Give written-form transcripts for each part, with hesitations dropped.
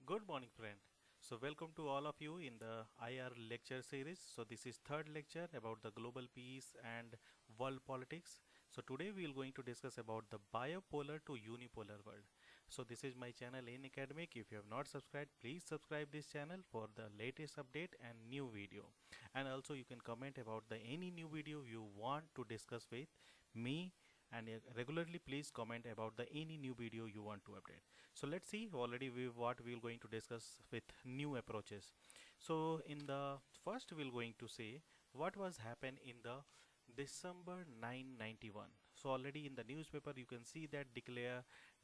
Good morning, friend. So, welcome to all of you in the IR lecture series. So, this is third lecture about the global peace and world politics. So, today we are going to discuss about the bipolar to unipolar world. So, this is my channel in academic. If you have not subscribed, please subscribe this channel for the latest update and new video. And also, you can comment about the any new video you want to discuss with me. And regularly, please comment about the any new video you want to update. So let's see already what we're going to discuss with new approaches. So in the first we're going to say what was happened in the December 991. So already in the newspaper you can see that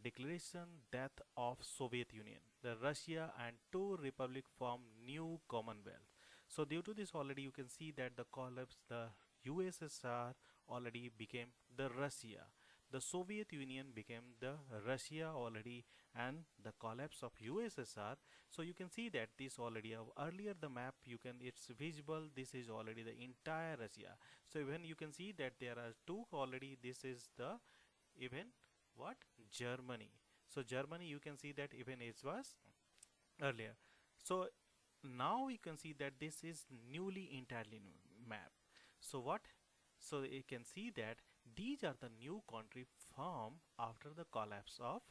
declaration death of Soviet Union. The Russia and two republic form new Commonwealth. So due to this already you can see that the collapse the USSR already became the Russia. The Soviet Union became the Russia already, and the collapse of USSR. So you can see that this already earlier the map you can it's visible, this is already the entire Russia. So even you can see that there are two already, this is the even what Germany. So Germany you can see that even it was earlier. So now you can see that this is newly entirely new map. So what, so you can see that these are the new country formed after the collapse of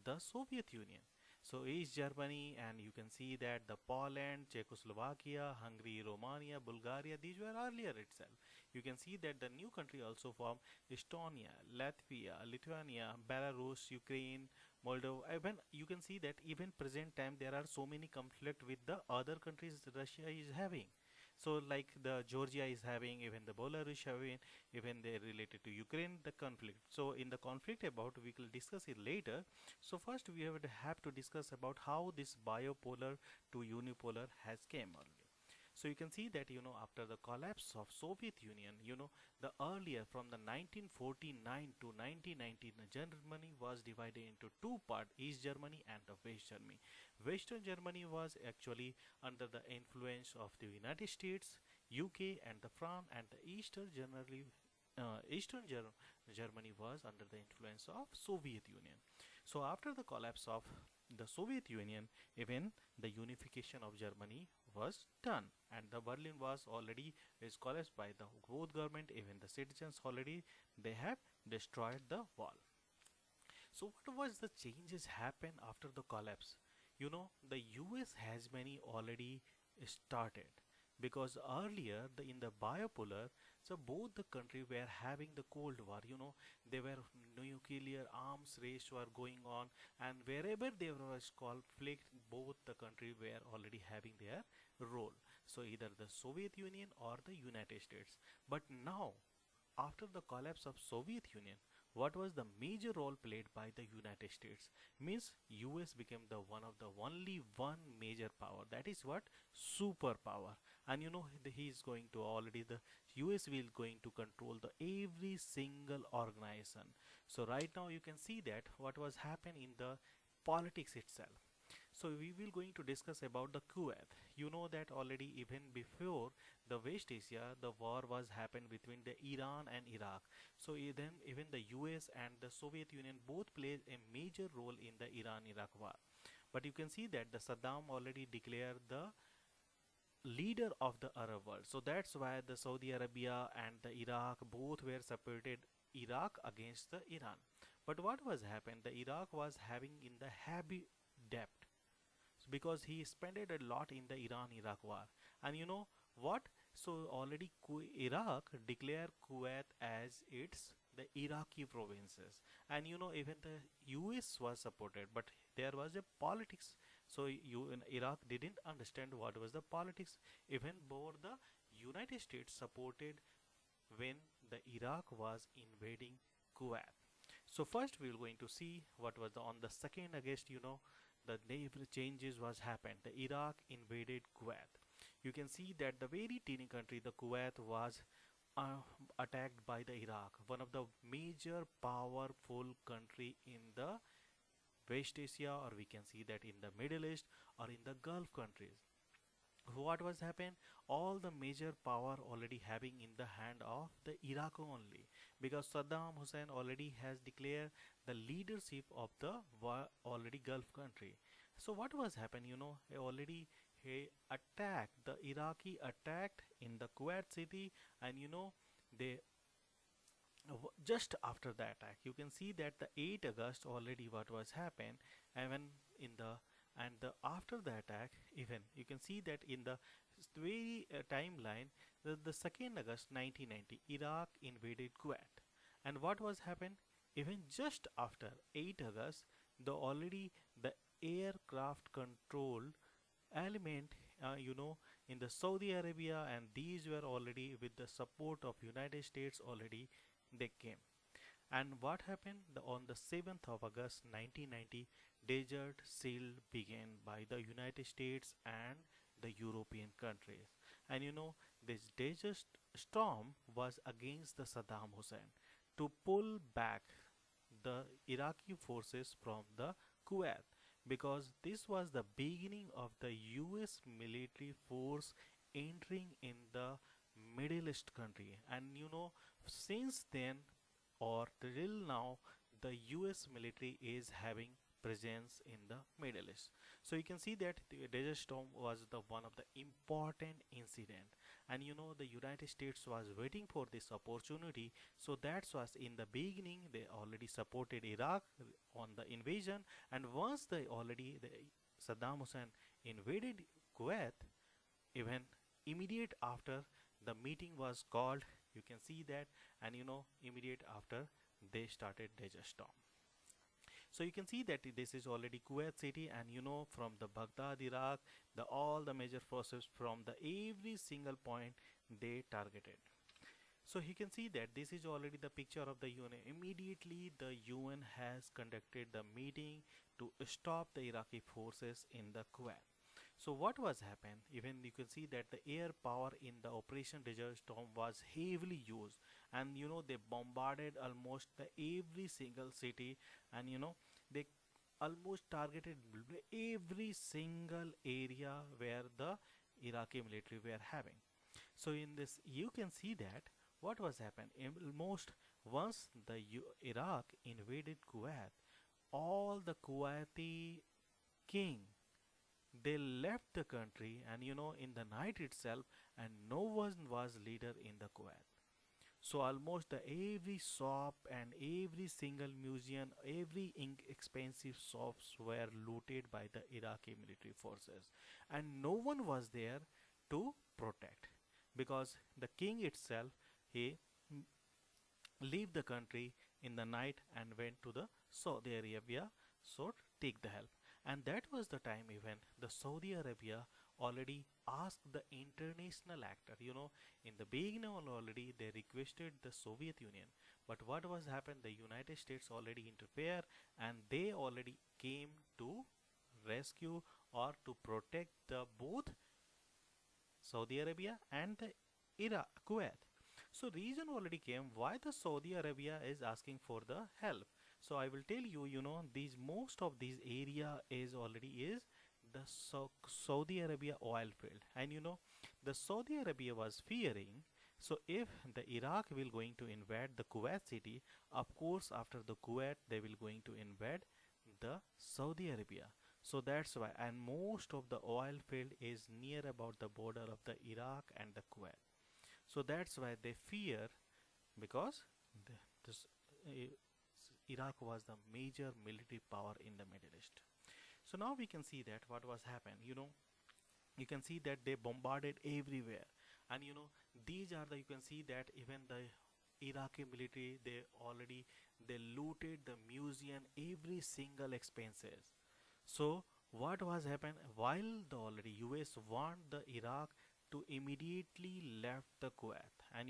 the Soviet Union. So East Germany, and you can see that the Poland, Czechoslovakia, Hungary, Romania, Bulgaria, these were earlier itself. You can see that the new country also formed Estonia, Latvia, Lithuania, Belarus, Ukraine, Moldova. Even you can see that even present time there are so many conflict with the other countries Russia is having. So like the Georgia is having, even the Belarus having, even they related to Ukraine the conflict. So in the conflict about we will discuss it later. So first we have to discuss about how this bipolar to unipolar has came early. So you can see that after the collapse of Soviet Union, the earlier from the 1949 to 1919 Germany was divided into two parts, East Germany and the West Germany. Western Germany was actually under the influence of the United States, UK and the France, and the Germany was under the influence of Soviet Union. So after the collapse of the Soviet Union, even the unification of Germany was done, and the Berlin was already is collapsed by the both government, even the citizens already they have destroyed the wall. So what was the changes happen after the collapse? The US has many already started, because earlier in the bipolar, so both the country were having the Cold War. They were nuclear arms race were going on, and wherever there was conflict, both the country were already having their role. So either the Soviet Union or the United States. But now, after the collapse of Soviet Union, what was the major role played by the United States? Means US became the one of the only one major power, that is what superpower. And he is going to already the US will going to control the every single organization. So right now you can see that what was happening in the politics itself. So we will going to discuss about the Kuwait. You know that already even before the West Asia, the war was happened between the Iran and Iraq. So then even the US and the Soviet Union both played a major role in the Iran-Iraq war. But you can see that the Saddam already declared the leader of the Arab world. So that's why the Saudi Arabia and the Iraq both were supported Iraq against the Iran. But what was happened? The Iraq was having in the heavy debt, because he spent a lot in the Iran-Iraq war. And you know what? So already Iraq declared Kuwait as its the Iraqi provinces, and even the US was supported, but there was a politics. So you in Iraq didn't understand what was the politics. Even more the United States supported when the Iraq was invading Kuwait. So first we are going to see what was on the 2nd August, the naval changes was happened. The Iraq invaded Kuwait. You can see that the very teeny country, the Kuwait, was uh, attacked by the Iraq, one of the major powerful country in the West Asia, or we can see that in the Middle East or in the Gulf countries. What was happened? All the major power already having in the hand of the Iraq only, because Saddam Hussein already has declared the leadership of the already Gulf country. So what was happened, already he attacked, the Iraqi attacked in the Kuwait city, and they just after the attack you can see that the 8 August already what was happened, even in the and the after the attack, even you can see that in the very timeline, the 2nd August 1990 Iraq invaded Kuwait. And what was happened, even just after 8 August, the already the aircraft control element, in the Saudi Arabia, and these were already with the support of United States already they came. And what happened, on the 7th of August 1990, desert seal began by the United States and the European countries. And this desert storm was against the Saddam Hussein to pull back the Iraqi forces from the Kuwait, because this was the beginning of the US military force entering in the Middle East country. And since then or till now, the US military is having presence in the Middle East. So you can see that the Desert Storm was the one of the important incident, and the United States was waiting for this opportunity. So that was in the beginning they already supported Iraq on the invasion, and once they already the Saddam Hussein invaded Kuwait, even immediate after the meeting was called, you can see that, and immediate after they started Desert Storm. So you can see that this is already Kuwait city, and from the Baghdad, Iraq, the all the major forces from the every single point they targeted. So you can see that this is already the picture of the UN. Immediately the UN has conducted the meeting to stop the Iraqi forces in the Kuwait. So what was happened, even you can see that the air power in the Operation Desert Storm was heavily used, and they bombarded almost the every single city, and they almost targeted every single area where the Iraqi military were having. So in this you can see that what was happened, almost once the Iraq invaded Kuwait, all the Kuwaiti king they left the country, and in the night itself, and no one was leader in the Kuwait. So almost the every shop and every single museum, every expensive shops were looted by the Iraqi military forces, and no one was there to protect, because the king itself he leave the country in the night and went to the Saudi Arabia so take the help. And that was the time even the Saudi Arabia already asked the international actor, in the beginning already they requested the Soviet Union, but what was happened, the United States already interfere, and they already came to rescue or to protect the both Saudi Arabia and the Iraq, Kuwait. So reason already came why the Saudi Arabia is asking for the help. So I will tell you, these most of these area is already is the Saudi Arabia oil field, and the Saudi Arabia was fearing. So if the Iraq will going to invade the Kuwait city, of course after the Kuwait they will going to invade the Saudi Arabia. So that's why, and most of the oil field is near about the border of the Iraq and the Kuwait. So that's why they fear, because this Iraq was the major military power in the Middle East. So now we can see that what was happened. You can see that they bombarded everywhere, and these are the you can see that even the Iraqi military they looted the museum every single expenses. So what was happened, while the already US warned the Iraq to immediately left the Kuwait, and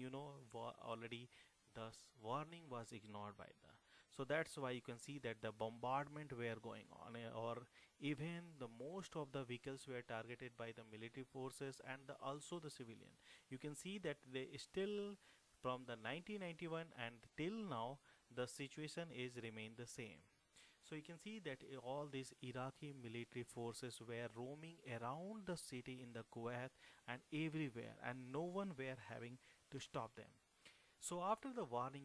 already the warning was ignored by the. So that's why you can see that the bombardment were going on, or even the most of the vehicles were targeted by the military forces and also the civilian. You can see that they still from the 1991 and till now the situation is remain the same. So you can see that all these Iraqi military forces were roaming around the city in the Kuwait and everywhere, and no one were having to stop them. So after the warning,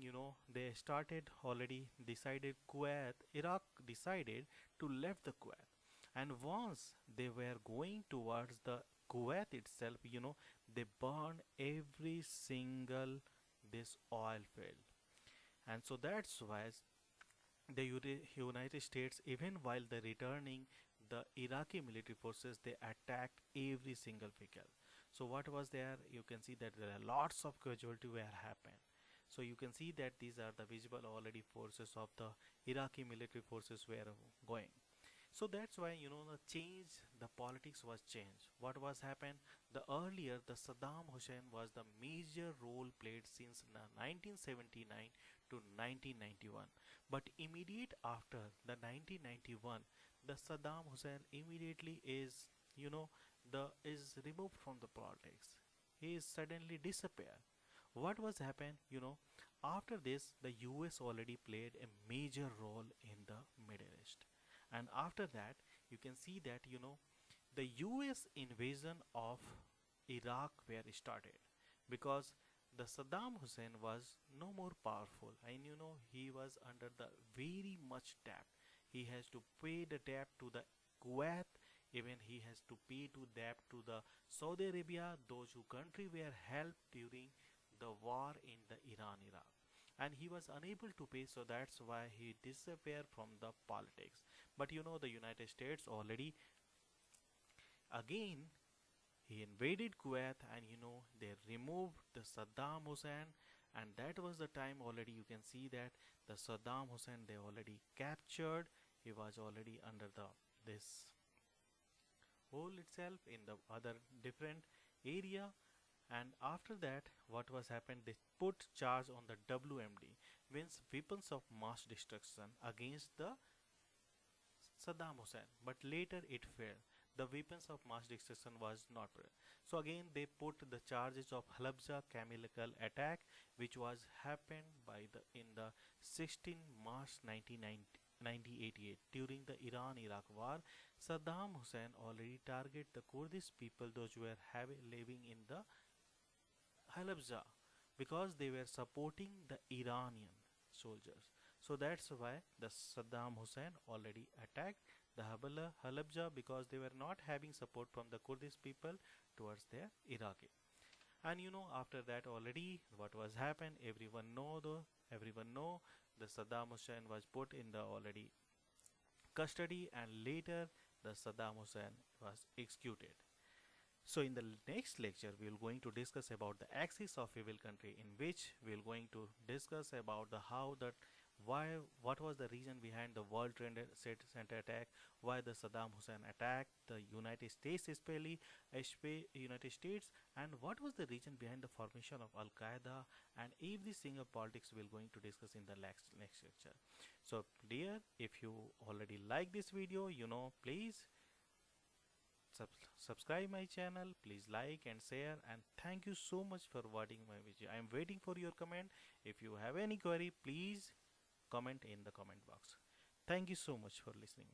they started already decided Kuwait, Iraq decided to left the Kuwait. And once they were going towards the Kuwait itself, they burned every single this oil field. And so that's why the United States, even while they returning the Iraqi military forces, they attacked every single vehicle. So what was there? You can see that there are lots of casualty were happened. So you can see that these are the visible already forces of the Iraqi military forces were going. So that's why the change, the politics was changed. What was happened? The earlier the Saddam Hussein was the major role played since 1979 to 1991. But immediate after the 1991, the Saddam Hussein immediately is the is removed from the politics. He is suddenly disappear. What was happened? After this, the US already played a major role in the Middle East, and after that you can see that the US invasion of Iraq were started because the Saddam Hussein was no more powerful, and he was under the very much debt. He has to pay the debt to the Kuwait, even he has to pay to debt to the Saudi Arabia, those who country were helped during the war in the Iran Iraq, and he was unable to pay, so that's why he disappeared from the politics. But the United States already again he invaded Kuwait, and they removed the Saddam Hussein, and that was the time already you can see that the Saddam Hussein they already captured. He was already under the this hole itself in the other different area. And after that what was happened, they put charge on the WMD, means weapons of mass destruction, against the Saddam Hussein, but later it failed. The weapons of mass destruction was not present. So again they put the charges of Halabja chemical attack, which was happened by the in the 16 March 1988 during the Iran-Iraq war. Saddam Hussein already targeted the Kurdish people, those who were living in the Halabja, because they were supporting the Iranian soldiers. So that's why the Saddam Hussein already attacked the Halabja, because they were not having support from the Kurdish people towards their Iraqi. And after that already what was happened, everyone know the Saddam Hussein was put in the already custody, and later the Saddam Hussein was executed. So in the next lecture we will going to discuss about the axis of evil country, in which we will going to discuss about the how that why what was the reason behind the World Trade Center attack, why the Saddam Hussein attacked the United States, especially United States, and what was the reason behind the formation of Al Qaeda, and every single politics we will going to discuss in the next lecture. So dear, if you already like this video, please subscribe my channel, please like and share, and thank you so much for watching my video. I am waiting for your comment. If you have any query, please comment in the comment box. Thank you so much for listening.